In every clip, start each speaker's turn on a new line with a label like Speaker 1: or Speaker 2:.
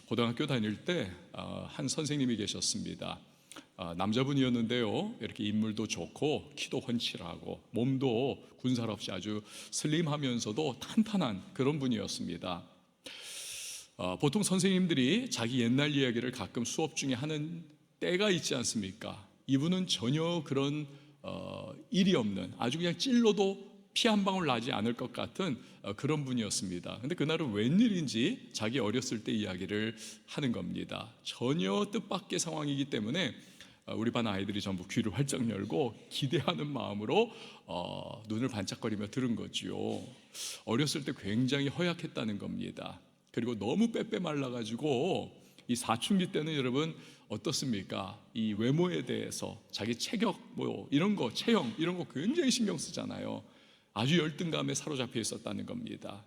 Speaker 1: 고등학교 다닐 때 한 선생님이 계셨습니다. 남자분이었는데요, 이렇게 인물도 좋고 키도 훤칠하고 몸도 군살 없이 아주 슬림하면서도 탄탄한 그런 분이었습니다. 보통 선생님들이 자기 옛날 이야기를 가끔 수업 중에 하는 때가 있지 않습니까? 이분은 전혀 그런 일이 없는, 아주 그냥 찔러도 피 한 방울 나지 않을 것 같은 그런 분이었습니다. 근데 그날은 웬일인지 자기 어렸을 때 이야기를 하는 겁니다. 전혀 뜻밖의 상황이기 때문에 우리 반 아이들이 전부 귀를 활짝 열고 기대하는 마음으로 눈을 반짝거리며 들은 거지요. 어렸을 때 굉장히 허약했다는 겁니다. 그리고 너무 빼빼 말라가지고 이 사춘기 때는 여러분 어떻습니까? 이 외모에 대해서 자기 체격 뭐 이런 거, 체형 이런 거 굉장히 신경 쓰잖아요. 아주 열등감에 사로잡혀 있었다는 겁니다.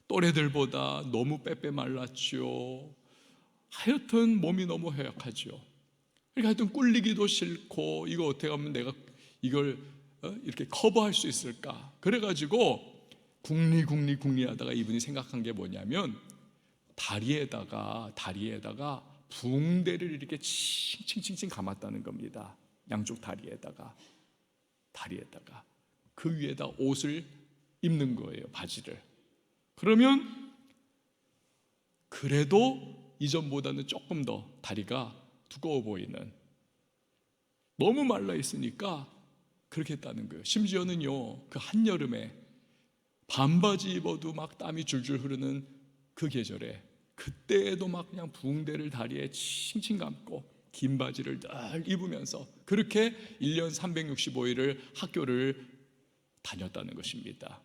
Speaker 1: 또래들보다 너무 빼빼 말랐죠. 하여튼 몸이 너무 허약하죠. 그러니까 하여튼 꿀리기도 싫고 이거 어떻게 하면 내가 이걸 이렇게 커버할 수 있을까? 그래가지고 궁리 하다가 이분이 생각한 게 뭐냐면 다리에다가 붕대를 이렇게 칭칭칭칭 감았다는 겁니다. 양쪽 다리에다가 그 위에다 옷을 입는 거예요, 바지를. 그러면 그래도 이전보다는 조금 더 다리가 두꺼워 보이는, 너무 말라 있으니까 그렇게 했다는 거예요. 심지어는요, 그 한여름에 반바지 입어도 막 땀이 줄줄 흐르는 그 계절에, 그때에도 막 그냥 붕대를 다리에 칭칭 감고 긴 바지를 늘 입으면서 그렇게 1년 365일을 학교를 다녔다는 것입니다.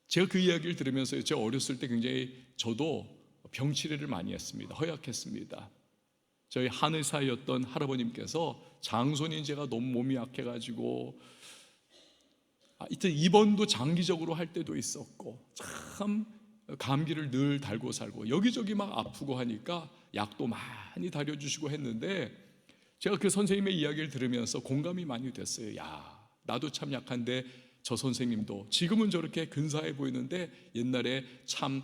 Speaker 1: 제가 그 이야기를 들으면서 제가 어렸을 때 굉장히 저도 병치레를 많이 했습니다. 허약했습니다. 저희 한의사였던 할아버님께서 장손인 제가 너무 몸이 약해가지고 이때 입원도 장기적으로 할 때도 있었고 참 감기를 늘 달고 살고 여기저기 막 아프고 하니까 약도 많이 다려주시고 했는데 제가 그 선생님의 이야기를 들으면서 공감이 많이 됐어요. 야, 나도 참 약한데 저 선생님도 지금은 저렇게 근사해 보이는데 옛날에 참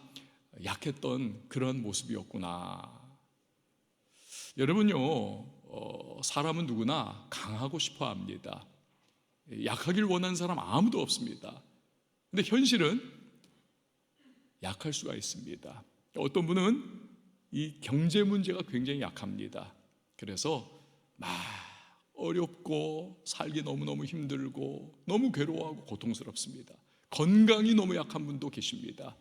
Speaker 1: 약했던 그런 모습이었구나. 여러분요, 사람은 누구나 강하고 싶어 합니다. 약하길 원하는 사람 아무도 없습니다. 근데 현실은 약할 수가 있습니다. 어떤 분은 이 경제 문제가 굉장히 약합니다. 그래서 막 어렵고 살기 너무너무 힘들고 너무 괴로워하고 고통스럽습니다. 건강이 너무 약한 분도 계십니다.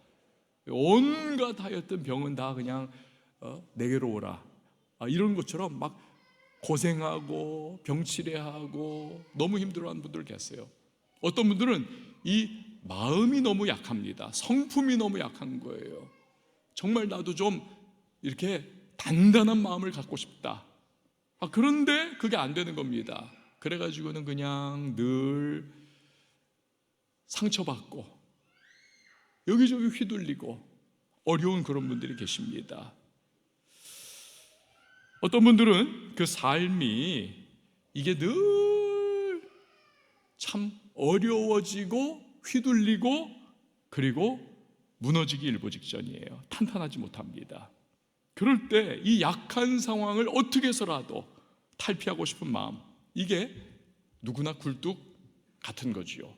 Speaker 1: 온갖 하였던 병은 다 그냥 내게로 오라, 이런 것처럼 막 고생하고 병치레하고 너무 힘들어하는 분들 계세요. 어떤 분들은 이 마음이 너무 약합니다. 성품이 너무 약한 거예요. 정말 나도 좀 이렇게 단단한 마음을 갖고 싶다. 그런데 그게 안 되는 겁니다. 그래가지고는 그냥 늘 상처받고 여기저기 휘둘리고 어려운 그런 분들이 계십니다. 어떤 분들은 그 삶이 이게 늘 참 어려워지고 휘둘리고 그리고 무너지기 일보 직전이에요. 탄탄하지 못합니다. 그럴 때 이 약한 상황을 어떻게 해서라도 탈피하고 싶은 마음, 이게 누구나 굴뚝 같은 거지요.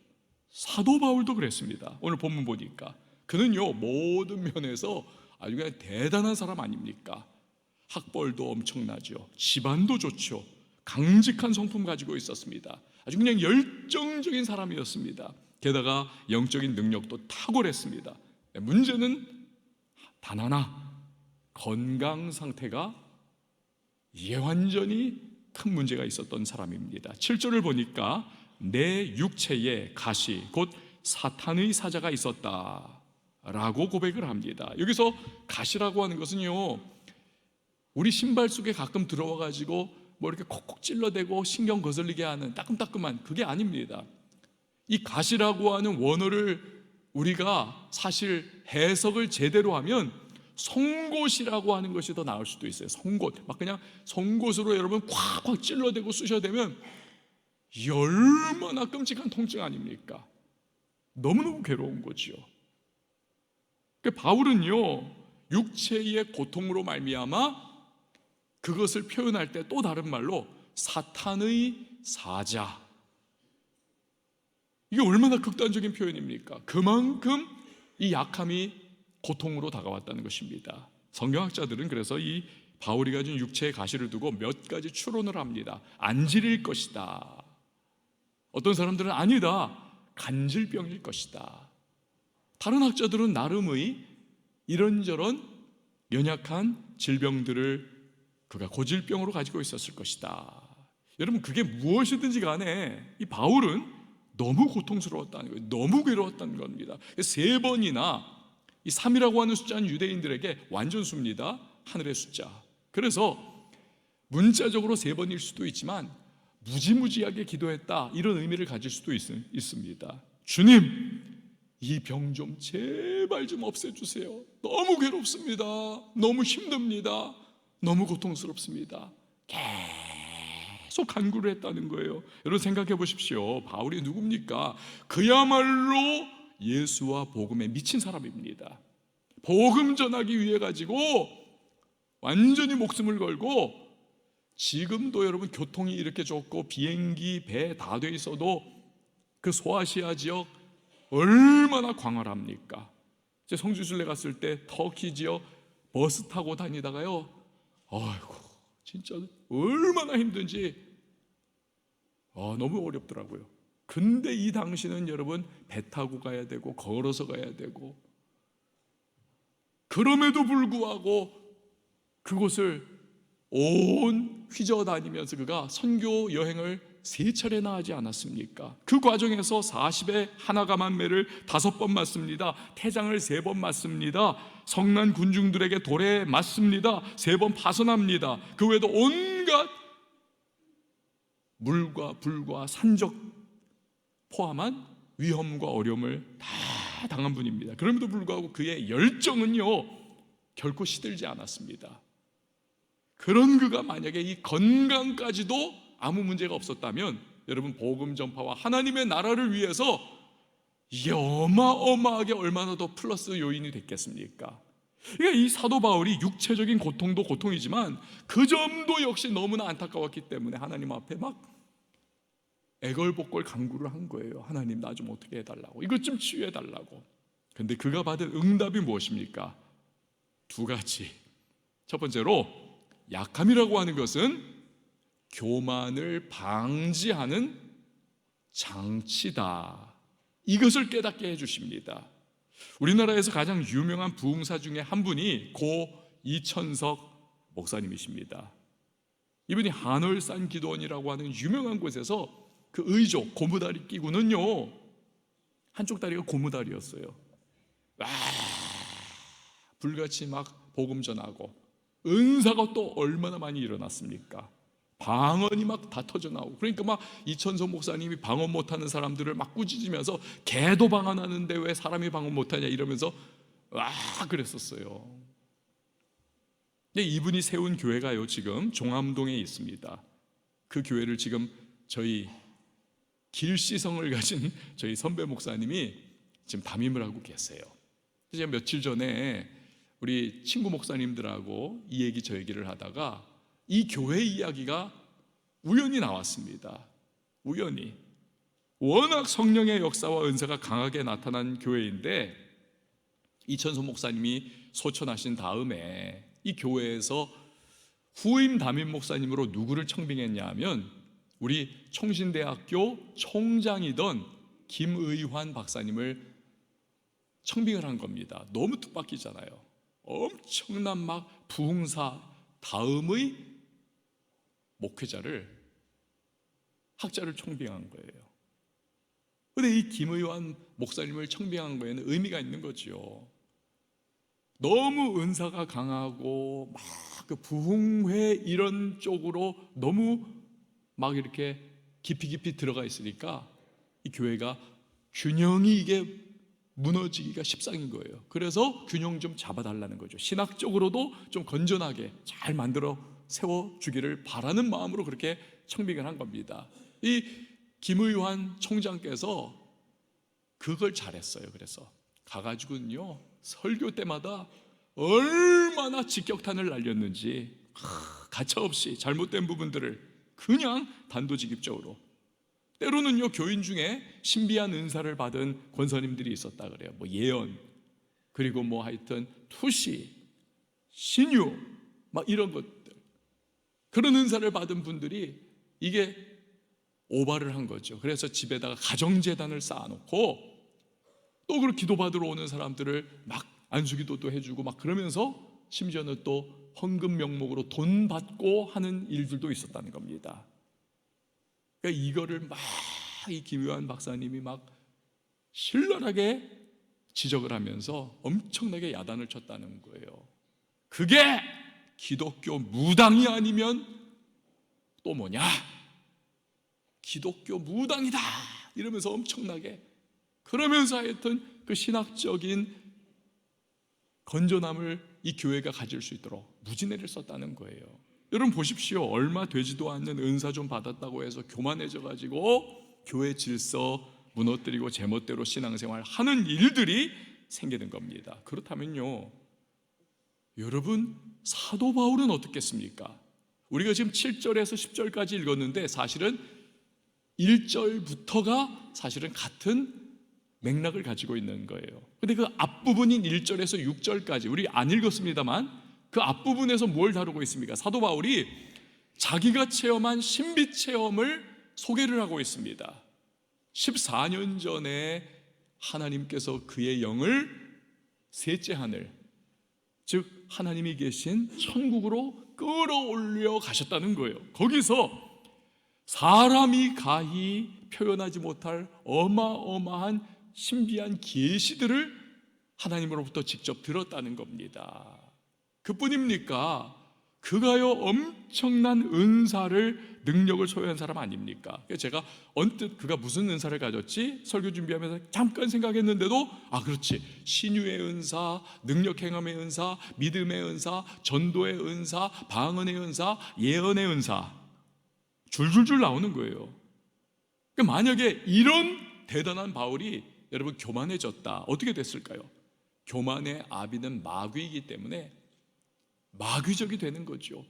Speaker 1: 사도 바울도 그랬습니다. 오늘 본문 보니까 그는요 모든 면에서 아주 그냥 대단한 사람 아닙니까? 학벌도 엄청나죠. 집안도 좋죠. 강직한 성품 가지고 있었습니다. 아주 그냥 열정적인 사람이었습니다. 게다가 영적인 능력도 탁월했습니다. 문제는 단 하나, 건강 상태가 이게 완전히 큰 문제가 있었던 사람입니다. 7절을 보니까 내 육체에 가시 곧 사탄의 사자가 있었다 라고 고백을 합니다. 여기서 가시라고 하는 것은요, 우리 신발 속에 가끔 들어와 가지고 뭐 이렇게 콕콕 찔러대고 신경 거슬리게 하는 따끔따끔한 그게 아닙니다. 이 가시라고 하는 원어를 우리가 사실 해석을 제대로 하면 송곳이라고 하는 것이 더 나을 수도 있어요. 송곳, 막 그냥 송곳으로 여러분 콱콱 찔러대고 쑤셔대면 얼마나 끔찍한 통증 아닙니까? 너무너무 괴로운 거죠. 그러니까 바울은요 육체의 고통으로 말미암아 그것을 표현할 때 또 다른 말로 사탄의 사자. 이게 얼마나 극단적인 표현입니까? 그만큼 이 약함이 고통으로 다가왔다는 것입니다. 성경학자들은 그래서 이 바울이 가진 육체의 가시를 두고 몇 가지 추론을 합니다. 안 질릴 것이다. 어떤 사람들은 아니다, 간질병일 것이다. 다른 학자들은 나름의 이런저런 연약한 질병들을 그가 고질병으로 가지고 있었을 것이다. 여러분, 그게 무엇이든지 간에 이 바울은 너무 고통스러웠다는 거예요. 너무 괴로웠다는 겁니다. 3번이나 이 3이라고 하는 숫자는 유대인들에게 완전수입니다. 하늘의 숫자. 그래서 문자적으로 3번일 수도 있지만 무지무지하게 기도했다, 이런 의미를 가질 수도 있습니다. 주님, 이 병 좀 제발 좀 없애주세요. 너무 괴롭습니다. 너무 힘듭니다. 너무 고통스럽습니다. 계속 간구를 했다는 거예요. 여러분 생각해 보십시오. 바울이 누굽니까? 그야말로 예수와 복음에 미친 사람입니다. 복음 전하기 위해 가지고 완전히 목숨을 걸고, 지금도 여러분 교통이 이렇게 좋고 비행기, 배 다 돼 있어도 그 소아시아 지역 얼마나 광활합니까? 제 성지순례 갔을 때 터키 지역 버스 타고 다니다가요, 아이고 진짜 얼마나 힘든지 너무 어렵더라고요. 근데 이 당시는 여러분 배 타고 가야 되고 걸어서 가야 되고, 그럼에도 불구하고 그곳을 온 휘저어다니면서 그가 선교 여행을 3차례나 하지 않았습니까? 그 과정에서 40에 하나가만매를 5번 맞습니다. 태장을 3번 맞습니다. 성난 군중들에게 돌에 맞습니다. 3번 파선합니다. 그 외에도 온갖 물과 불과 산적 포함한 위험과 어려움을 다 당한 분입니다. 그럼에도 불구하고 그의 열정은요 결코 시들지 않았습니다. 그런 그가 만약에 이 건강까지도 아무 문제가 없었다면 여러분, 복음 전파와 하나님의 나라를 위해서 이게 어마어마하게 얼마나 더 플러스 요인이 됐겠습니까? 그러니까 이 사도 바울이 육체적인 고통도 고통이지만 그 점도 역시 너무나 안타까웠기 때문에 하나님 앞에 막 애걸복걸 간구를 한 거예요. 하나님, 나 좀 어떻게 해달라고, 이것 좀 치유해달라고. 근데 그가 받은 응답이 무엇입니까? 2가지. 첫 번째로, 약함이라고 하는 것은 교만을 방지하는 장치다, 이것을 깨닫게 해주십니다. 우리나라에서 가장 유명한 부흥사 중에 한 분이 고 이천석 목사님이십니다. 이분이 한월산 기도원이라고 하는 유명한 곳에서 그 의족 고무다리 끼고는요, 한쪽 다리가 고무다리였어요. 불같이 막 복음 전하고, 은사가 또 얼마나 많이 일어났습니까? 방언이 막 다 터져 나오고, 그러니까 막 이천석 목사님이 방언 못하는 사람들을 막 꾸짖으면서 개도 방언하는데 왜 사람이 방언 못하냐 이러면서 그랬었어요. 근데 이분이 세운 교회가요 지금 종암동에 있습니다. 그 교회를 지금 저희 길시성을 가진 저희 선배 목사님이 지금 담임을 하고 계세요. 제가 며칠 전에 우리 친구 목사님들하고 이 얘기 저 얘기를 하다가 이 교회 이야기가 우연히 나왔습니다. 우연히. 워낙 성령의 역사와 은사가 강하게 나타난 교회인데, 이천석 목사님이 소천하신 다음에 이 교회에서 후임 담임 목사님으로 누구를 청빙했냐 하면 우리 총신대학교 총장이던 김의환 박사님을 청빙을 한 겁니다. 너무 뜻밖이잖아요. 엄청난 막 부흥사 다음의 목회자를, 학자를 청빙한 거예요. 그런데 이 김의환 목사님을 청빙한 거에는 의미가 있는 거죠. 너무 은사가 강하고 막 그 부흥회 이런 쪽으로 너무 막 이렇게 깊이 들어가 있으니까 이 교회가 균형이 이게 무너지기가 십상인 거예요. 그래서 균형 좀 잡아달라는 거죠. 신학적으로도 좀 건전하게 잘 만들어 세워주기를 바라는 마음으로 그렇게 청빙을 한 겁니다. 이 김의환 총장께서 그걸 잘했어요. 그래서 가가지고는요 설교 때마다 얼마나 직격탄을 날렸는지 가차없이 잘못된 부분들을 그냥 단도직입적으로, 때로는요 교인 중에 신비한 은사를 받은 권사님들이 있었다 그래요. 뭐 예언, 그리고 뭐 하여튼 투시, 신유, 막 이런 것들, 그런 은사를 받은 분들이 이게 오바를 한 거죠. 그래서 집에다가 가정재단을 쌓아놓고 또 그 기도받으러 오는 사람들을 막 안수기도도 해주고 막 그러면서 심지어는 또 헌금 명목으로 돈 받고 하는 일들도 있었다는 겁니다. 그러니까 이거를 막 이 김요한 박사님이 막 신랄하게 지적을 하면서 엄청나게 야단을 쳤다는 거예요. 그게 기독교 무당이 아니면 또 뭐냐? 기독교 무당이다! 이러면서 엄청나게, 그러면서 하여튼 그 신학적인 건전함을 이 교회가 가질 수 있도록 무진애를 썼다는 거예요. 여러분 보십시오. 얼마 되지도 않는 은사 좀 받았다고 해서 교만해져 가지고 교회 질서 무너뜨리고 제멋대로 신앙생활 하는 일들이 생기는 겁니다. 그렇다면요, 여러분 사도 바울은 어떻겠습니까? 우리가 지금 7절에서 10절까지 읽었는데 사실은 1절부터가 사실은 같은 맥락을 가지고 있는 거예요. 근데 그 앞부분인 1절에서 6절까지 우리 안 읽었습니다만 그 앞부분에서 뭘 다루고 있습니까? 사도 바울이 자기가 체험한 신비 체험을 소개를 하고 있습니다. 14년 전에 하나님께서 그의 영을 셋째 하늘, 즉 하나님이 계신 천국으로 끌어올려 가셨다는 거예요. 거기서 사람이 가히 표현하지 못할 어마어마한 신비한 계시들을 하나님으로부터 직접 들었다는 겁니다. 그뿐입니까? 그가요 엄청난 은사를, 능력을 소유한 사람 아닙니까? 제가 언뜻 그가 무슨 은사를 가졌지? 설교 준비하면서 잠깐 생각했는데도 그렇지, 신유의 은사, 능력 행함의 은사, 믿음의 은사, 전도의 은사, 방언의 은사, 예언의 은사, 줄줄줄 나오는 거예요. 그러니까 만약에 이런 대단한 바울이 여러분 교만해졌다, 어떻게 됐을까요? 교만의 아비는 마귀이기 때문에 마귀적이 되는 거죠.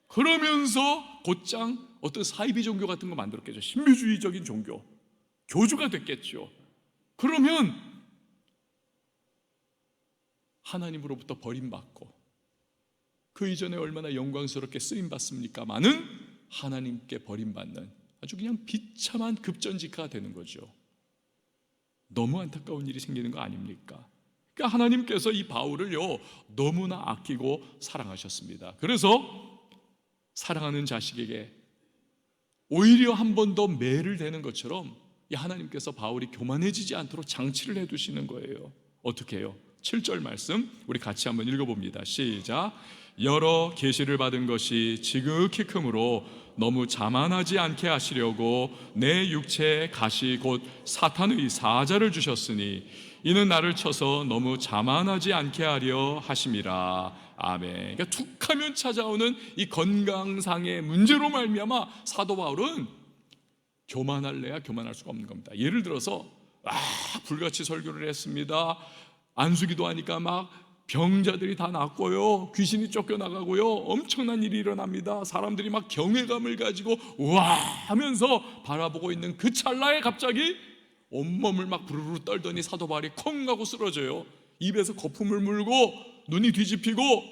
Speaker 1: 그러면서 곧장 어떤 사이비 종교 같은 거 만들었겠죠. 신비주의적인 종교, 교주가 됐겠죠. 그러면 하나님으로부터 버림받고 그 이전에 얼마나 영광스럽게 쓰임받습니까마는 하나님께 버림받는 아주 그냥 비참한 급전직하가 되는 거죠. 너무 안타까운 일이 생기는 거 아닙니까? 그러니까 하나님께서 이 바울을요 너무나 아끼고 사랑하셨습니다. 그래서 사랑하는 자식에게 오히려 한 번 더 매를 대는 것처럼 이 하나님께서 바울이 교만해지지 않도록 장치를 해두시는 거예요. 어떻게 해요? 7절 말씀 우리 같이 한번 읽어봅니다. 시작. 여러 계시를 받은 것이 지극히 크므로 너무 자만하지 않게 하시려고 내 육체에 가시 곧 사탄의 사자를 주셨으니 이는 나를 쳐서 너무 자만하지 않게 하려 하심이라. 아멘. 그러니까 툭하면 찾아오는 이 건강상의 문제로 말미암아 사도 바울은 교만할래야 교만할 수가 없는 겁니다. 예를 들어서 불같이 설교를 했습니다. 안수기도 하니까 막 병자들이 다 낫고요, 귀신이 쫓겨나가고요, 엄청난 일이 일어납니다. 사람들이 막 경외감을 가지고 우와 하면서 바라보고 있는 그 찰나에 갑자기 온몸을 막 부르르 떨더니 사도 바울이 콩 하고 쓰러져요. 입에서 거품을 물고 눈이 뒤집히고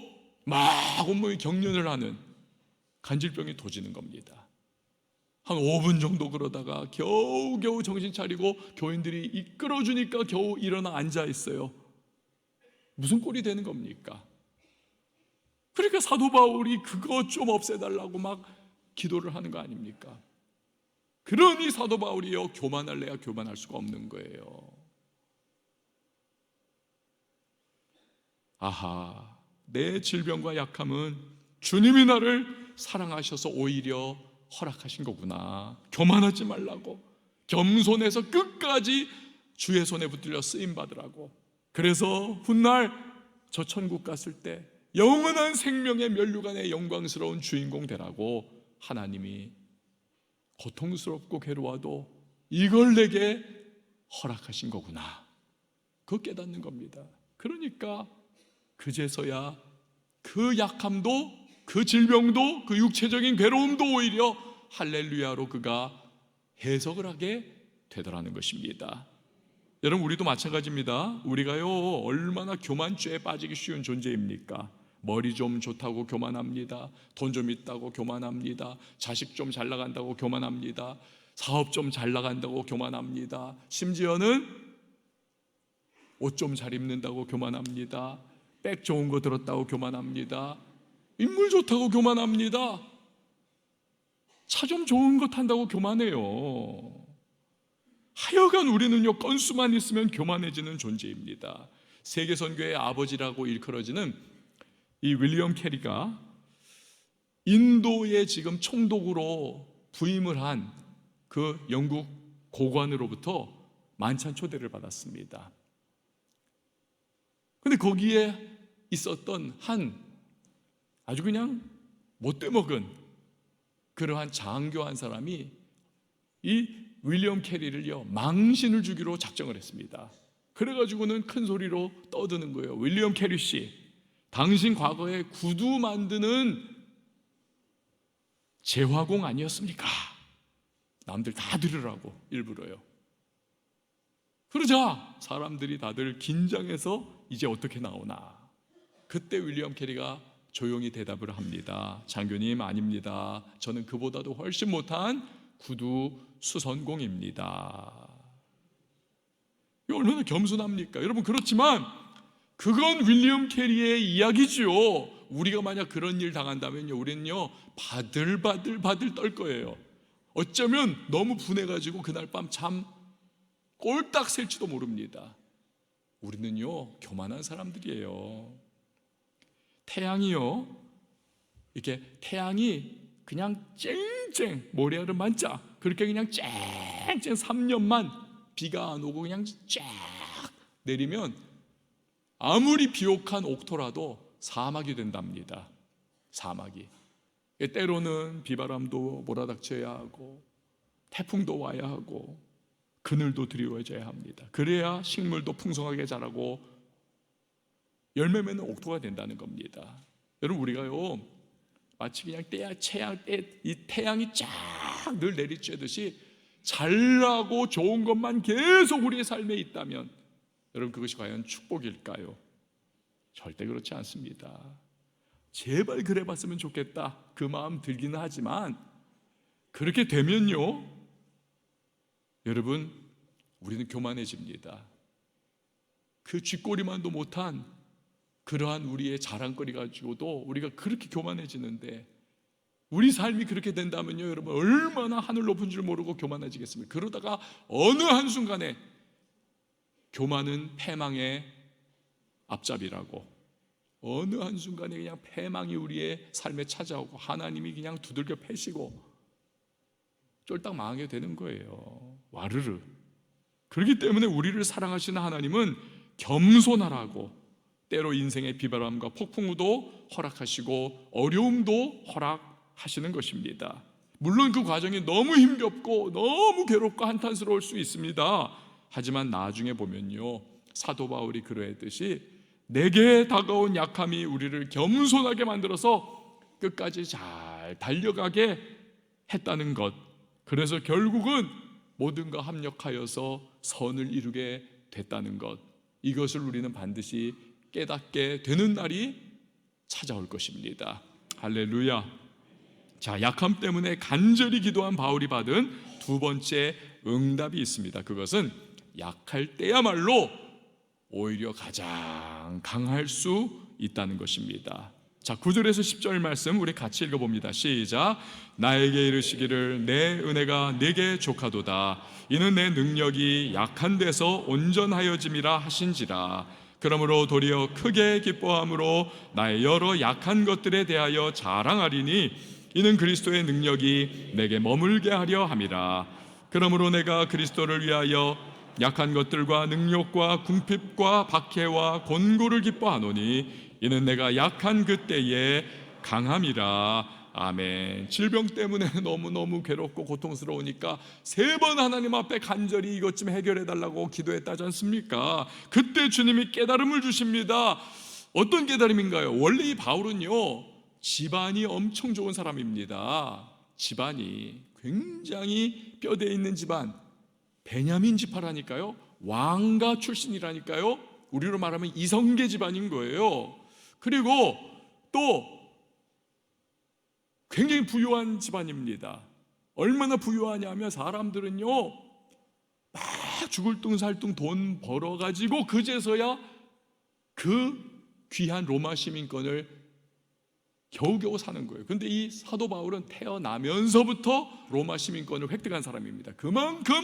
Speaker 1: 막 온몸이 경련을 하는 간질병이 도지는 겁니다. 한 5분 정도 그러다가 겨우겨우 정신 차리고 교인들이 이끌어주니까 겨우 일어나 앉아 있어요. 무슨 꼴이 되는 겁니까? 그러니까 사도 바울이 그거 좀 없애달라고 막 기도를 하는 거 아닙니까? 그러니 사도 바울이요 교만할래야 교만할 수가 없는 거예요. 아하, 내 질병과 약함은 주님이 나를 사랑하셔서 오히려 허락하신 거구나. 교만하지 말라고, 겸손해서 끝까지 주의 손에 붙들려 쓰임 받으라고. 그래서 훗날 저 천국 갔을 때 영원한 생명의 면류관의 영광스러운 주인공 되라고 하나님이 고통스럽고 괴로워도 이걸 내게 허락하신 거구나, 그거 깨닫는 겁니다. 그러니까 그제서야 그 약함도, 그 질병도, 그 육체적인 괴로움도 오히려 할렐루야로 그가 해석을 하게 되더라는 것입니다. 여러분, 우리도 마찬가지입니다. 우리가요, 얼마나 교만죄에 빠지기 쉬운 존재입니까? 머리 좀 좋다고 교만합니다. 돈 좀 있다고 교만합니다. 자식 좀 잘 나간다고 교만합니다. 사업 좀 잘 나간다고 교만합니다. 심지어는 옷 좀 잘 입는다고 교만합니다. 백 좋은 거 들었다고 교만합니다. 인물 좋다고 교만합니다. 차 좀 좋은 거 탄다고 교만해요. 하여간 우리는요, 건수만 있으면 교만해지는 존재입니다. 세계선교의 아버지라고 일컬어지는 이 윌리엄 캐리가 인도의 지금 총독으로 부임을 한 그 영국 고관으로부터 만찬 초대를 받았습니다. 근데 거기에 있었던 한 아주 그냥 못돼 먹은 그러한 장교 한 사람이 이 윌리엄 캐리를요, 망신을 주기로 작정을 했습니다. 그래가지고는 큰 소리로 떠드는 거예요. 윌리엄 캐리 씨, 당신 과거에 구두 만드는 재화공 아니었습니까? 남들 다 들으라고 일부러요. 그러자 사람들이 다들 긴장해서 이제 어떻게 나오나. 그때 윌리엄 캐리가 조용히 대답을 합니다. 장교님, 아닙니다. 저는 그보다도 훨씬 못한 구두 수선공입니다. 이거 얼마나 겸손합니까? 여러분, 그렇지만 그건 윌리엄 캐리의 이야기죠. 우리가 만약 그런 일 당한다면요, 우리는요 바들바들 떨 거예요. 어쩌면 너무 분해가지고 그날 밤 잠 꼴딱 셀지도 모릅니다. 우리는요 교만한 사람들이에요. 태양이요, 이렇게 태양이 그냥 쨍쨍 모래알을 만자 그렇게 그냥 쨍쨍 3년만 비가 안 오고 그냥 쫙 내리면 아무리 비옥한 옥토라도 사막이 된답니다. 사막이. 때로는 비바람도 몰아닥쳐야 하고 태풍도 와야 하고 그늘도 드리워져야 합니다. 그래야 식물도 풍성하게 자라고 열매 맺는 옥토가 된다는 겁니다. 여러분, 우리가요 마치 그냥 이 태양이 쫙 늘 내리쬐듯이 잘나고 좋은 것만 계속 우리의 삶에 있다면 여러분, 그것이 과연 축복일까요? 절대 그렇지 않습니다. 제발 그래 봤으면 좋겠다 그 마음 들기는 하지만 그렇게 되면요, 여러분, 우리는 교만해집니다. 그 쥐꼬리만도 못한 그러한 우리의 자랑거리 가지고도 우리가 그렇게 교만해지는데, 우리 삶이 그렇게 된다면요, 여러분, 얼마나 하늘 높은 줄 모르고 교만해지겠습니까? 그러다가 어느 한순간에 교만은 패망의 앞잡이라고, 어느 한순간에 그냥 패망이 우리의 삶에 찾아오고 하나님이 그냥 두들겨 패시고 쫄딱 망하게 되는 거예요. 와르르. 그렇기 때문에 우리를 사랑하시는 하나님은 겸손하라고 때로 인생의 비바람과 폭풍우도 허락하시고 어려움도 허락하시는 것입니다. 물론 그 과정이 너무 힘겹고 너무 괴롭고 한탄스러울 수 있습니다. 하지만 나중에 보면요, 사도 바울이 그러했듯이 내게 다가온 약함이 우리를 겸손하게 만들어서 끝까지 잘 달려가게 했다는 것, 그래서 결국은 모든가 합력하여서 선을 이루게 됐다는 것, 이것을 우리는 반드시 깨닫게 되는 날이 찾아올 것입니다. 할렐루야. 자, 약함 때문에 간절히 기도한 바울이 받은 두 번째 응답이 있습니다. 그것은 약할 때야말로 오히려 가장 강할 수 있다는 것입니다. 자, 9절에서 10절 말씀 우리 같이 읽어봅니다. 시작. 나에게 이르시기를 내 은혜가 내게 족하도다. 이는 내 능력이 약한 데서 온전하여짐이라 하신지라. 그러므로 도리어 크게 기뻐함으로 나의 여러 약한 것들에 대하여 자랑하리니 이는 그리스도의 능력이 내게 머물게 하려 함이라. 그러므로 내가 그리스도를 위하여 약한 것들과 능욕과 궁핍과 박해와 곤고를 기뻐하노니 이는 내가 약한 그때에 강함이라. 아멘. 질병 때문에 너무너무 괴롭고 고통스러우니까 3번 하나님 앞에 간절히 이것 좀 해결해 달라고 기도했다지 않습니까? 그때 주님이 깨달음을 주십니다. 어떤 깨달음인가요? 원래 이 바울은요, 집안이 엄청 좋은 사람입니다. 집안이 굉장히 뼈대 있는 집안, 베냐민 지파라니까요. 왕가 출신이라니까요. 우리로 말하면 이성계 집안인 거예요. 그리고 또 굉장히 부유한 집안입니다. 얼마나 부유하냐면 사람들은요, 막 죽을 둥살둥 돈 벌어가지고 그제서야 그 귀한 로마 시민권을 겨우겨우 사는 거예요. 근데 이 사도 바울은 태어나면서부터 로마 시민권을 획득한 사람입니다. 그만큼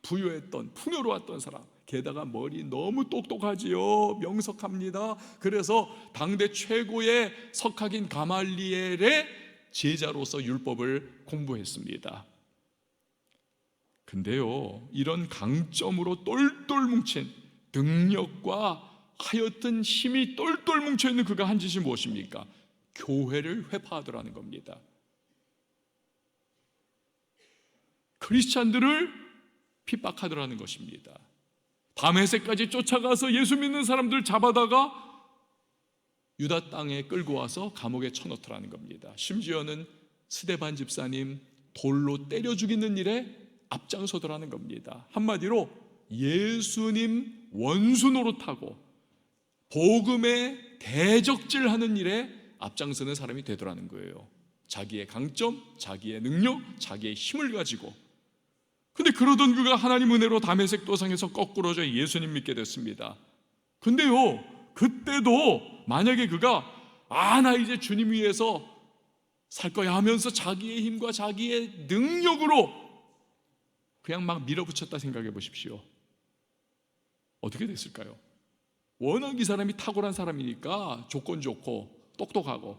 Speaker 1: 부유했던, 풍요로웠던 사람. 게다가 머리 너무 똑똑하지요. 명석합니다. 그래서 당대 최고의 석학인 가말리엘의 제자로서 율법을 공부했습니다. 근데요, 이런 강점으로 똘똘 뭉친 능력과 하여튼 힘이 똘똘 뭉쳐있는 그가 한 짓이 무엇입니까? 교회를 회파하더라는 겁니다. 크리스찬들을 핍박하더라는 것입니다. 다메섹까지 쫓아가서 예수 믿는 사람들 잡아다가 유다 땅에 끌고 와서 감옥에 쳐넣더라는 겁니다. 심지어는 스데반 집사님 돌로 때려 죽이는 일에 앞장서더라는 겁니다. 한마디로 예수님 원수 노릇하고 복음에 대적질하는 일에 앞장서는 사람이 되더라는 거예요. 자기의 강점, 자기의 능력, 자기의 힘을 가지고. 근데 그러던 그가 하나님 은혜로 다메섹 도상에서 거꾸로져 예수님 믿게 됐습니다. 근데요, 그때도 만약에 그가 나 이제 주님 위해서 살 거야 하면서 자기의 힘과 자기의 능력으로 그냥 막 밀어붙였다 생각해 보십시오. 어떻게 됐을까요? 워낙 이 사람이 탁월한 사람이니까 조건 좋고 똑똑하고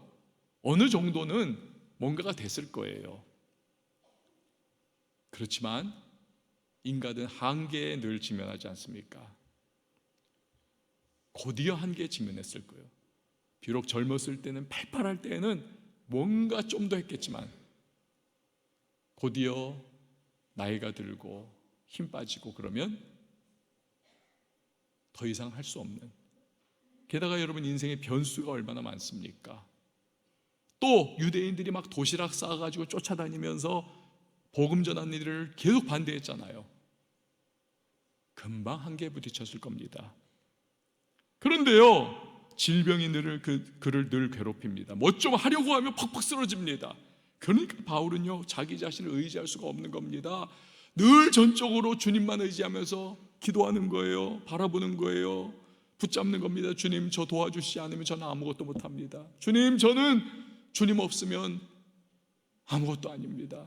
Speaker 1: 어느 정도는 뭔가가 됐을 거예요. 그렇지만 인간은 한계에 늘 직면하지 않습니까? 곧이어 한계에 직면했을 거예요. 비록 젊었을 때는 팔팔할 때는 뭔가 좀 더 했겠지만 곧이어 나이가 들고 힘 빠지고 그러면 더 이상 할 수 없는, 게다가 여러분 인생의 변수가 얼마나 많습니까? 또 유대인들이 막 도시락 싸가지고 쫓아다니면서 복음 전하는 일을 계속 반대했잖아요. 금방 한계에 부딪혔을 겁니다. 그런데요, 질병이 그를 늘 괴롭힙니다. 뭐 좀 하려고 하면 팍팍 쓰러집니다. 그러니까 바울은요, 자기 자신을 의지할 수가 없는 겁니다. 늘 전적으로 주님만 의지하면서 기도하는 거예요. 바라보는 거예요. 붙잡는 겁니다. 주님, 저 도와주시지 않으면 저는 아무것도 못합니다. 주님, 저는 주님 없으면 아무것도 아닙니다.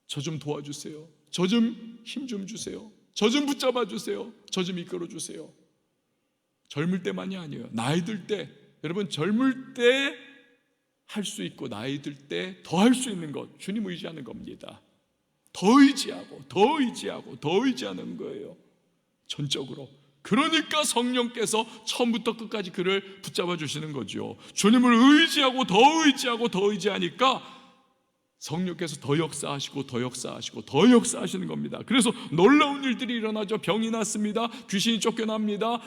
Speaker 1: 저 좀 도와주세요. 저 좀 힘 좀 주세요. 저 좀 붙잡아 주세요. 저 좀 이끌어 주세요. 젊을 때만이 아니에요. 나이 들 때, 여러분 젊을 때 할 수 있고 나이 들 때 더 할 수 있는 것, 주님 의지하는 겁니다. 더 의지하고 더 의지하고 더 의지하는 거예요. 전적으로. 그러니까 성령께서 처음부터 끝까지 그를 붙잡아 주시는 거죠. 주님을 의지하고 더 의지하고 더 의지하니까 성령께서 더 역사하시고 더 역사하시고 더 역사하시는 겁니다. 그래서 놀라운 일들이 일어나죠. 병이 났습니다. 귀신이 쫓겨납니다.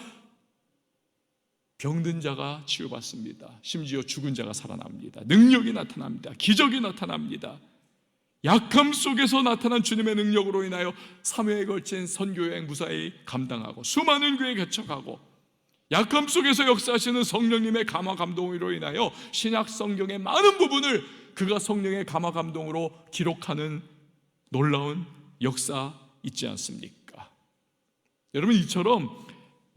Speaker 1: 병든 자가 치유받습니다. 심지어 죽은 자가 살아납니다. 능력이 나타납니다. 기적이 나타납니다. 약함 속에서 나타난 주님의 능력으로 인하여 3회에 걸친 선교여행 무사히 감당하고 수많은 교회 개척하고, 약함 속에서 역사하시는 성령님의 감화 감동으로 인하여 신약 성경의 많은 부분을 그가 성령의 감화 감동으로 기록하는 놀라운 역사 있지 않습니까? 여러분, 이처럼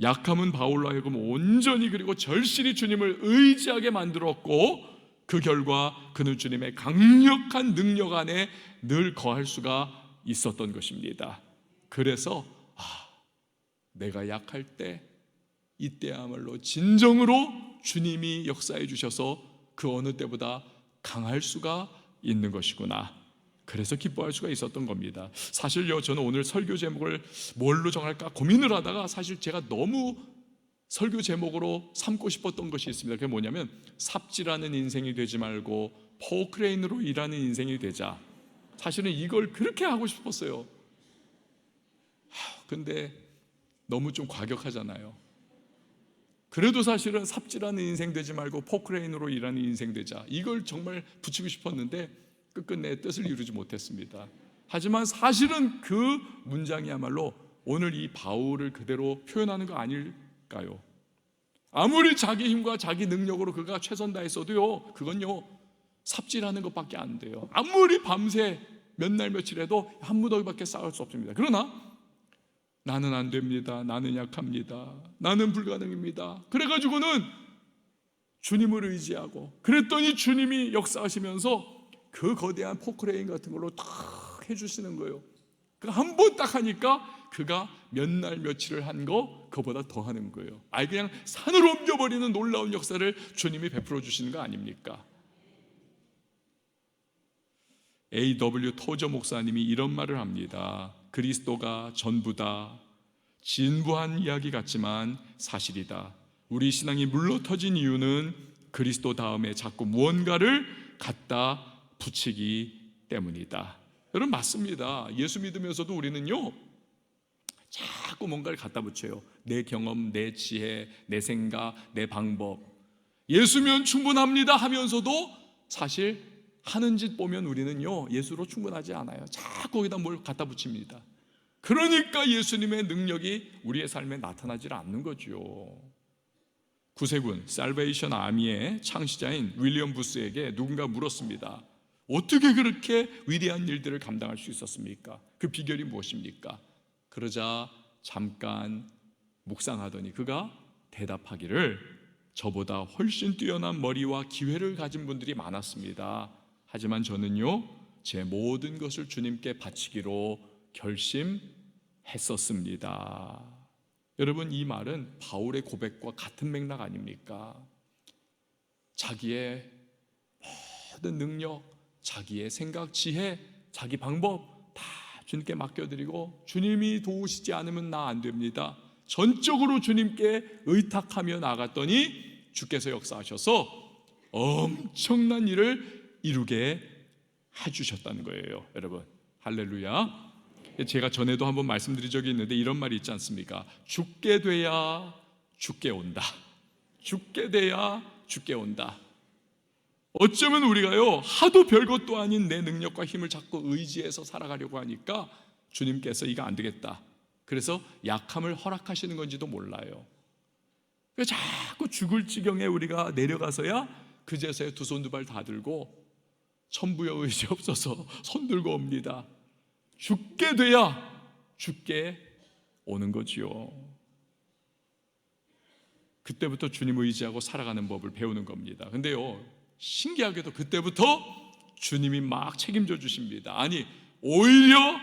Speaker 1: 약함은 바울로 하여금 온전히 그리고 절실히 주님을 의지하게 만들었고, 그 결과 그는 주님의 강력한 능력 안에 늘 거할 수가 있었던 것입니다. 그래서 내가 약할 때 이때야말로 진정으로 주님이 역사해 주셔서 그 어느 때보다 강할 수가 있는 것이구나. 그래서 기뻐할 수가 있었던 겁니다. 사실요, 저는 오늘 설교 제목을 뭘로 정할까 고민을 하다가 사실 제가 너무 설교 제목으로 삼고 싶었던 것이 있습니다. 그게 뭐냐면 삽질하는 인생이 되지 말고 포크레인으로 일하는 인생이 되자. 사실은 이걸 그렇게 하고 싶었어요. 근데 너무 좀 과격하잖아요. 그래도 사실은 삽질하는 인생 되지 말고 포크레인으로 일하는 인생 되자, 이걸 정말 붙이고 싶었는데 끝끝내 뜻을 이루지 못했습니다. 하지만 사실은 그 문장이야말로 오늘 이 바울을 그대로 표현하는 거 아닐까요? 아무리 자기 힘과 자기 능력으로 그가 최선 다했어도요, 그건요 삽질하는 것밖에 안 돼요. 아무리 밤새 몇 날 며칠 해도 한 무더기밖에 쌓을 수 없습니다. 그러나 나는 안 됩니다, 나는 약합니다, 나는 불가능입니다, 그래가지고는 주님을 의지하고, 그랬더니 주님이 역사하시면서 그 거대한 포크레인 같은 걸로 탁 해주시는 거예요. 한 번 딱 하니까 그가 몇 날 며칠을 한 거 그보다 더 하는 거예요. 아예 그냥 산으로 옮겨버리는 놀라운 역사를 주님이 베풀어 주시는 거 아닙니까? A.W. 토저 목사님이 이런 말을 합니다. 그리스도가 전부다. 진부한 이야기 같지만 사실이다. 우리 신앙이 물러터진 이유는 그리스도 다음에 자꾸 무언가를 갖다 붙이기 때문이다. 여러분, 맞습니다. 예수 믿으면서도 우리는요 자꾸 뭔가를 갖다 붙여요. 내 경험, 내 지혜, 내 생각, 내 방법. 예수면 충분합니다 하면서도 사실 하는 짓 보면 우리는요 예수로 충분하지 않아요. 자꾸 거기다 뭘 갖다 붙입니다. 그러니까 예수님의 능력이 우리의 삶에 나타나질 않는 거죠. 구세군 살베이션 아미의 창시자인 윌리엄 부스에게 누군가 물었습니다. 어떻게 그렇게 위대한 일들을 감당할 수 있었습니까? 그 비결이 무엇입니까? 그러자 잠깐 묵상하더니 그가 대답하기를, 저보다 훨씬 뛰어난 머리와 기회를 가진 분들이 많았습니다. 하지만 저는요 제 모든 것을 주님께 바치기로 결심했었습니다. 여러분, 이 말은 바울의 고백과 같은 맥락 아닙니까? 자기의 모든 능력, 자기의 생각, 지혜, 자기 방법 다 주님께 맡겨드리고, 주님이 도우시지 않으면 나 안 됩니다, 전적으로 주님께 의탁하며 나갔더니 주께서 역사하셔서 엄청난 일을 이루게 해주셨다는 거예요. 여러분, 할렐루야. 제가 전에도 한번 말씀드린 적이 있는데 이런 말이 있지 않습니까? 죽게 돼야 죽게 온다. 죽게 돼야 죽게 온다. 어쩌면 우리가요 하도 별것도 아닌 내 능력과 힘을 자꾸 의지해서 살아가려고 하니까 주님께서 이거 안 되겠다, 그래서 약함을 허락하시는 건지도 몰라요. 자꾸 죽을 지경에 우리가 내려가서야 그제서야 두 손 두 발 다 들고 천부여 의지 없어서 손 들고 옵니다. 죽게 돼야 죽게 오는 거지요. 그때부터 주님 의지하고 살아가는 법을 배우는 겁니다. 근데요 신기하게도 그때부터 주님이 막 책임져 주십니다. 아니, 오히려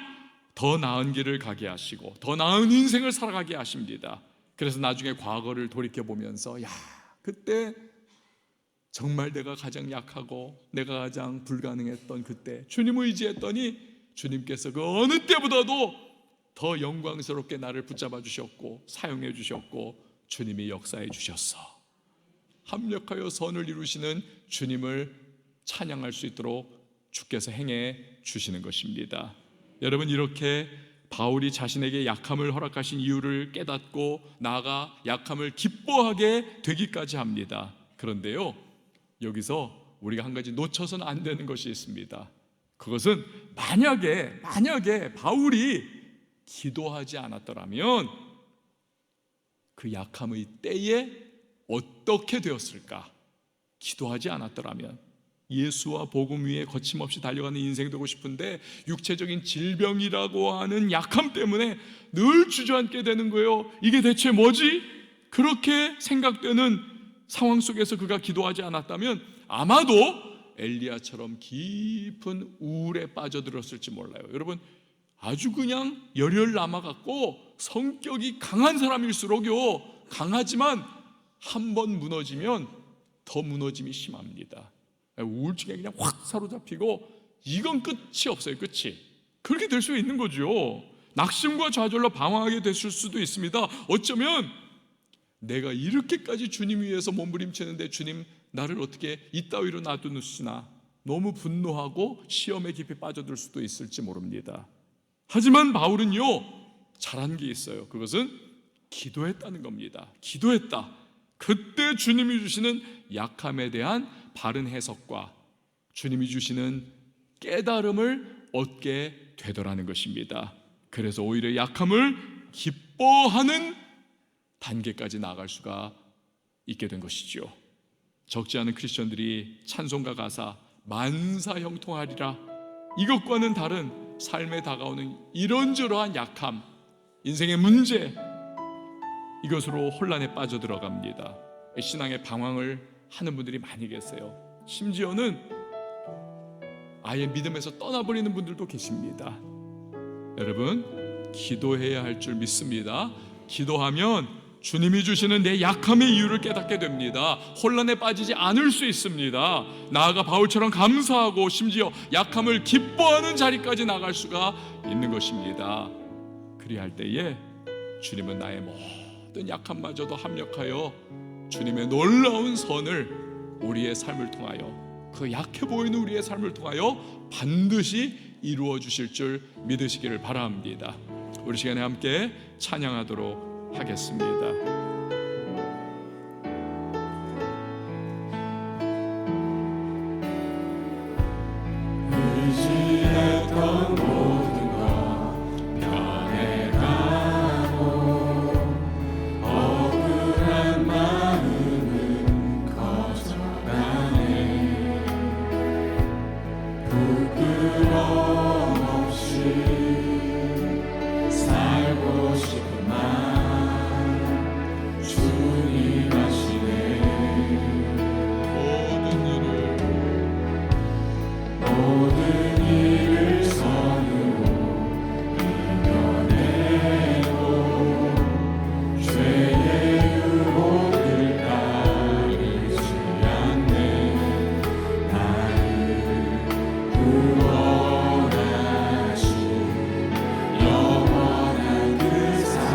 Speaker 1: 더 나은 길을 가게 하시고 더 나은 인생을 살아가게 하십니다. 그래서 나중에 과거를 돌이켜보면서, 야, 그때 정말 내가 가장 약하고 내가 가장 불가능했던 그때 주님 의지했더니 주님께서 그 어느 때보다도 더 영광스럽게 나를 붙잡아 주셨고 사용해 주셨고 주님이 역사해 주셨어. 합력하여 선을 이루시는 주님을 찬양할 수 있도록 주께서 행해 주시는 것입니다. 여러분, 이렇게 바울이 자신에게 약함을 허락하신 이유를 깨닫고 나아가 약함을 기뻐하게 되기까지 합니다. 그런데요 여기서 우리가 한 가지 놓쳐서는 안 되는 것이 있습니다. 그것은 만약에 바울이 기도하지 않았더라면 그 약함의 때에 어떻게 되었을까? 기도하지 않았더라면 예수와 복음 위에 거침없이 달려가는 인생 되고 싶은데 육체적인 질병이라고 하는 약함 때문에 늘 주저앉게 되는 거예요. 이게 대체 뭐지? 그렇게 생각되는 상황 속에서 그가 기도하지 않았다면 아마도 엘리야처럼 깊은 우울에 빠져들었을지 몰라요. 여러분, 아주 그냥 열혈 남아갖고 성격이 강한 사람일수록요 강하지만 한 번 무너지면 더 무너짐이 심합니다. 우울증에 그냥 확 사로잡히고 이건 끝이 없어요. 끝이. 그렇게 될 수 있는 거죠. 낙심과 좌절로 방황하게 됐을 수도 있습니다. 어쩌면 내가 이렇게까지 주님 위해서 몸부림치는데 주님 나를 어떻게 이따위로 놔두시나, 너무 분노하고 시험에 깊이 빠져들 수도 있을지 모릅니다. 하지만 바울은요 잘한 게 있어요. 그것은 기도했다는 겁니다. 기도했다. 그때 주님이 주시는 약함에 대한 바른 해석과 주님이 주시는 깨달음을 얻게 되더라는 것입니다. 그래서 오히려 약함을 기뻐하는 단계까지 나아갈 수가 있게 된 것이죠. 적지 않은 크리스천들이 찬송가 가사 만사형통하리라, 이것과는 다른 삶에 다가오는 이런저러한 약함, 인생의 문제, 이것으로 혼란에 빠져들어갑니다. 신앙의 방황을 하는 분들이 많이 계세요. 심지어는 아예 믿음에서 떠나버리는 분들도 계십니다. 여러분, 기도해야 할 줄 믿습니다. 기도하면 주님이 주시는 내 약함의 이유를 깨닫게 됩니다. 혼란에 빠지지 않을 수 있습니다. 나아가 바울처럼 감사하고 심지어 약함을 기뻐하는 자리까지 나갈 수가 있는 것입니다. 그리할 때에 주님은 나의 모든 약함마저도 합력하여 주님의 놀라운 선을 우리의 삶을 통하여, 그 약해 보이는 우리의 삶을 통하여 반드시 이루어 주실 줄 믿으시기를 바랍니다. 우리 시간에 함께 찬양하도록 하겠습니다.
Speaker 2: 의지했던 모든 것 변해가고 억울한 마음은 거절하네. 부끄러움 없이 살고 싶은 마음 주님 아시네. 모든 일을 선으로 이겨내고 죄의 유혹을 따르지 않네. 나를 구원하신 영원한 그 사랑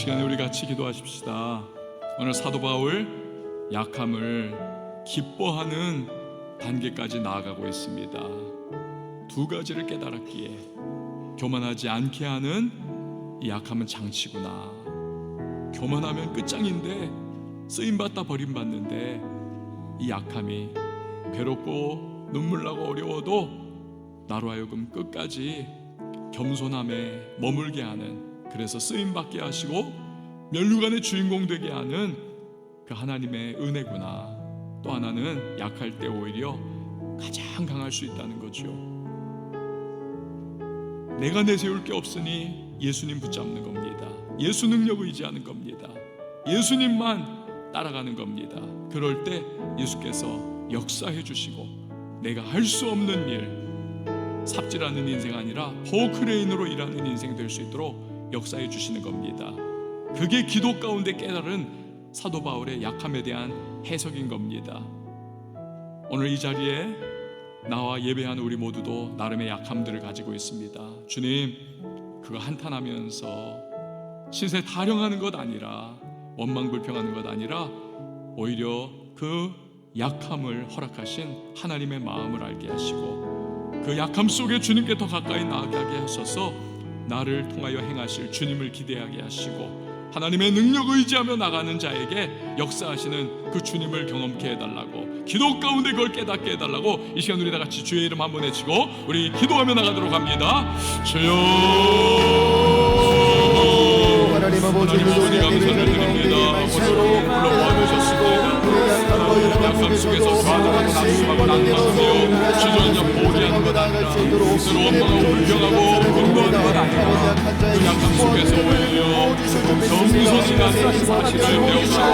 Speaker 1: 시간에 우리 같이 기도하십시다. 오늘 사도 바울 약함을 기뻐하는 단계까지 나아가고 있습니다. 두 가지를 깨달았기에 교만하지 않게 하는 이 약함은 장치구나. 교만하면 끝장인데 쓰임받다 버림받는데 이 약함이 괴롭고 눈물나고 어려워도 나로 하여금 끝까지 겸손함에 머물게 하는, 그래서 쓰임받게 하시고 면류관의 주인공 되게 하는 그 하나님의 은혜구나. 또 하나는 약할 때 오히려 가장 강할 수 있다는 거죠. 내가 내세울 게 없으니 예수님 붙잡는 겁니다. 예수 능력 의지하는 겁니다. 예수님만 따라가는 겁니다. 그럴 때 예수께서 역사해 주시고 내가 할 수 없는 일, 삽질하는 인생 아니라 포크레인으로 일하는 인생 될 수 있도록 역사해 주시는 겁니다. 그게 기도 가운데 깨달은 사도 바울의 약함에 대한 해석인 겁니다. 오늘 이 자리에 나와 예배하는 우리 모두도 나름의 약함들을 가지고 있습니다. 주님, 그거 한탄하면서 신세 타령하는 것 아니라, 원망불평하는 것 아니라 오히려 그 약함을 허락하신 하나님의 마음을 알게 하시고 그 약함 속에 주님께 더 가까이 나아가게 하셔서 나를 통하여 행하실 주님을 기대하게 하시고 하나님의 능력 의지하며 나가는 자에게 역사하시는 그 주님을 경험케 해달라고, 기도 가운데 그걸 깨닫게 해달라고 이 시간 우리 다 같이 주의 이름 한번 외치고 우리 기도하며 나가도록 합니다. 주여,
Speaker 3: 하나님 아버지
Speaker 1: 감사를 드립니다. 오늘도 불러모아주셨습니다. 약함 속에서 좌절하고 낙심하고 난감하며 주저앉아 포기하는 것 아니라 스스로 원망하고 불평하고 분노하는 것 아니라 그 약함 속에서 오히려 겸손히 나는 사실을 배우시고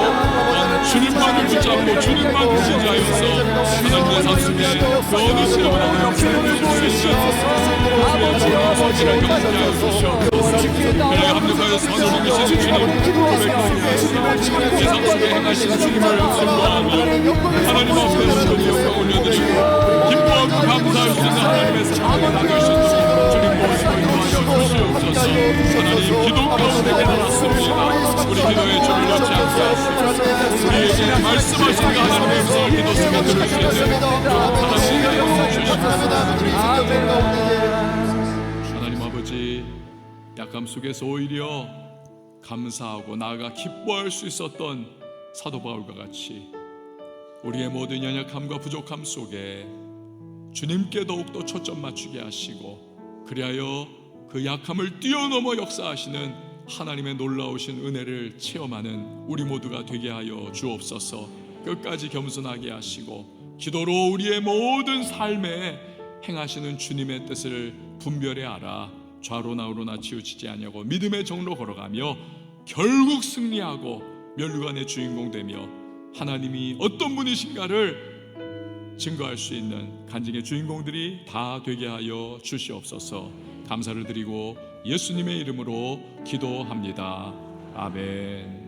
Speaker 1: 주님만을 붙잡고 주님만 의지하여서 하나님의 삶 속에 그 어느 시간보다 역사해 주실 수 있는 아버지를 경험하여 주시옵소서. 그렇게 합력하여 선을 이기시는 주님 고백하옵나이다. 세상 속에 행하신 주님을 선포하며 하나님 앞에 주님 영광 올려드리고 기뻐하고 감사하시는 하나님의 사랑을 나눌 수 있는 주님 모시고 인도하여 주시옵소서. 하나님 기도 가운데 깨달았습니다. 우리 기도에 줄을 놓지 않게 하시고 우리에게 말씀하신 그 하나님의 음성을 기도 속에 들을 수 있는 하나님의 영광 주시옵소서. 하나님 아버지, 약함 속에서 오히려 감사하고 나아가 기뻐할 수 있었던 사도 바울과 같이 우리의 모든 연약함과 부족함 속에 주님께 더욱더 초점 맞추게 하시고 그리하여 그 약함을 뛰어넘어 역사하시는 하나님의 놀라우신 은혜를 체험하는 우리 모두가 되게 하여 주옵소서. 끝까지 겸손하게 하시고 기도로 우리의 모든 삶에 행하시는 주님의 뜻을 분별해 알아 좌로나 우로나 치우치지 아니하고 믿음의 정로 걸어가며 결국 승리하고 면류관의 주인공 되며 하나님이 어떤 분이신가를 증거할 수 있는 간증의 주인공들이 다 되게 하여 주시옵소서. 감사를 드리고 예수님의 이름으로 기도합니다. 아멘.